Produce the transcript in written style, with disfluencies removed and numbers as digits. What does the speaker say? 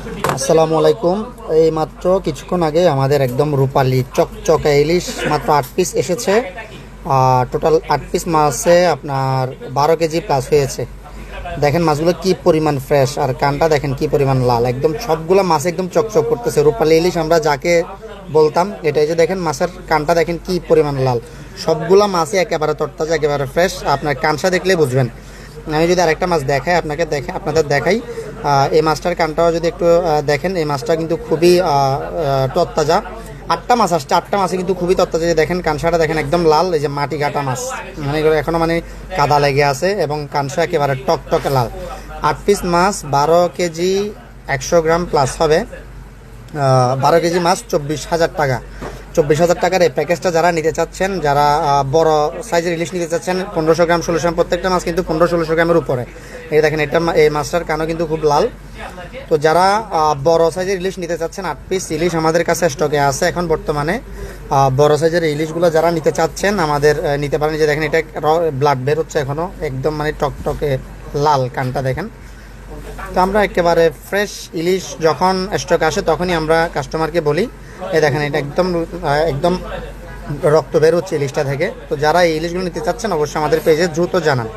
আসসালামু আলাইকুম। এই মাত্র কিছুক্ষণ আগে আমাদের একদম রূপালি চকচকে ইলিশ মাত্র 8 পিস এসেছে। টোটাল 8 পিস মাছে আপনার 12 কেজি প্লাস হয়েছে। দেখেন মাছগুলো কি পরিমাণ ফ্রেশ, আর কানটা দেখেন কি পরিমাণ লাল, একদম সবগুলো মাছ একদম চকচক করতেছে। রূপালি ইলিশ আমরা যাকে বলতাম এটাই, যে দেখেন মাছের কানটা দেখেন কি পরিমাণ লাল। সবগুলা মাছই একেবারে তরতাজা, একেবারে ফ্রেশ। আপনার কানসা দেখলে বুঝবেন। আমি যদি আরেকটা মাছ দেখাই আপনাদের দেখাই, এই মাছটার কানটাও যদি একটু দেখেন, এই মাছটা কিন্তু খুবই তরতাজা। 8টা মাছ আসছে, 8টা মাছে কিন্তু খুবই তরতাজা। যে দেখেন কানসাটা দেখেন একদম লাল, এই যে মাটি কাটা মাছ, মানে এগুলো এখনও মানে কাদা লেগে আছে, এবং কানসা একেবারে টকটকে লাল। 8 পিস মাছ 12 কেজি 100 গ্রাম প্লাস হবে। 12 কেজি মাছ 24,000 টাকা। 24,000 টাকার এই প্যাকেজটা যারা নিতে চাচ্ছেন, যারা বড় সাইজের ইলিশ নিতে চাচ্ছেন, 1500 গ্রাম 1600 গ্রাম, প্রত্যেকটা মাছ কিন্তু 1500-1600 গ্রামের উপরে। এই দেখেন এই মাছটার কানও কিন্তু খুব লাল। তো যারা বড় সাইজের ইলিশ নিতে চাচ্ছেন, 8 পিস ইলিশ আমাদের কাছে স্টকে আছে এখন বর্তমানে। বড় সাইজের ইলিশগুলো যারা নিতে চাচ্ছেন আমাদের নিতে পারেন। যে দেখেন এটা ব্লাড বের হচ্ছে এখনও, একদম মানে টকটকে লাল কানটা দেখেন। তো আমরা একেবারে ফ্রেশ ইলিশ যখন স্টক আসে তখনই আমরা কাস্টমারকে বলি, এই দেখেন এটা একদম একদম রক্ত বের হচ্ছে ইলিশটা থেকে। তো যারা এই ইলিশগুলো নিতে চাচ্ছেন অবশ্যই আমাদের পেজে দ্রুত জানান।